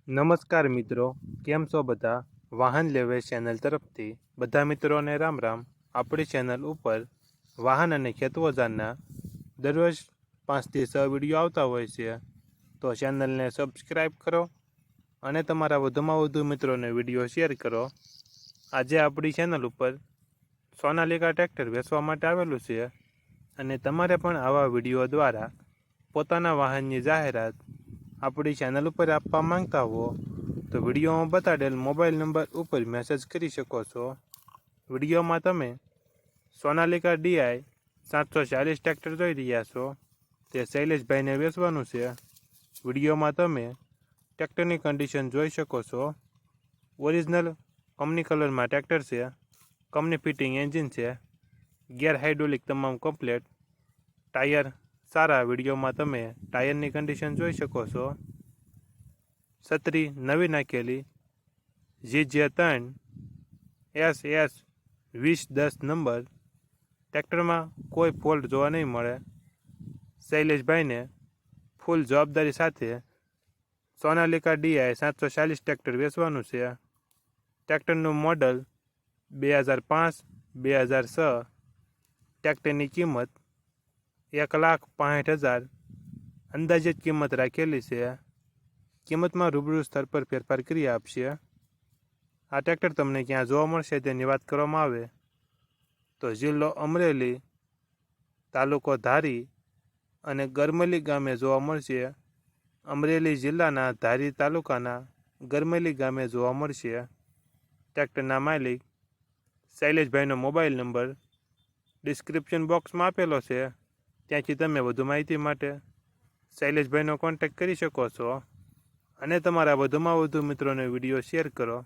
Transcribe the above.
નમસ્કાર મિત્રો, કેમ છો બધા? વાહન લેવે ચેનલ તરફથી બધા મિત્રોને રામ રામ. આપણી ચેનલ ઉપર વાહન અને ખેતવજારના દરરોજ 5 થી 6 વિડીયો આવતા હોય છે, તો ચેનલને સબસ્ક્રાઈબ કરો અને તમારા વધુમાં વધુ મિત્રોને વિડીયો શેર કરો. આજે આપણી ચેનલ ઉપર સોનાલિકા ટ્રેક્ટર વેચવા માટે આવેલું છે અને તમારે પણ આવા વિડીયો દ્વારા પોતાના વાહનની જાહેરાત આપણી ચેનલ ઉપર આપવા માંગતા હો તો વિડીયોમાં બતાડેલ મોબાઈલ નંબર ઉપર મેસેજ કરી શકો છો. વિડીયોમાં તમે સોનાલિકા DI 740 ટ્રેક્ટર જોઈ રહ્યા છો. તે શૈલેષભાઈને વેચવાનું છે. વિડીયોમાં તમે ટ્રેક્ટરની કન્ડિશન જોઈ શકો છો. ઓરિજિનલ કંપની કલરમાં ટ્રેક્ટર છે. કંપની ફિટિંગ એન્જિન છે. ગેર હાઇડ્રોલિક તમામ કમ્પ્લેટ. ટાયર સારા. વિડીયોમાં તમે ટાયરની કન્ડિશન જોઈ શકો છો. છત્રી નવી નાખેલી GJ3 SS 2010 નંબર. ટ્રેક્ટરમાં કોઈ ફોલ્ટ જોવા નહીં મળે. શૈલેષભાઈને ફૂલ જવાબદારી સાથે સોનાલિકા DI 740 ટ્રેક્ટર વેચવાનું છે. ટ્રેક્ટરનું મોડલ 2005 2006. ટ્રેક્ટરની કિંમત 1,65,000 અંદાજિત કિંમત રાખેલી છે. કિંમતમાં રૂબરૂ સ્તર પર ફેરફાર કરી આપશે. આ ટ્રેક્ટર તમને ક્યાં જોવા મળશે તેની વાત કરવામાં આવે તો જિલ્લો અમરેલી, તાલુકો ધારી અને ગરમલી ગામે જોવા મળશે. અમરેલી જિલ્લાના ધારી તાલુકાના ગરમલી ગામે જોવા મળશે. ટ્રેક્ટરના માલિક શૈલેષભાઈનો મોબાઈલ નંબર ડિસ્ક્રિપ્શન બોક્સમાં આપેલો છે. ત્યાંથી તમે વધુ માહિતી માટે શૈલેષભાઈનો કોન્ટેક્ટ કરી શકો છો અને તમારા વધુમાં વધુ મિત્રોને વિડીયો શેર કરો.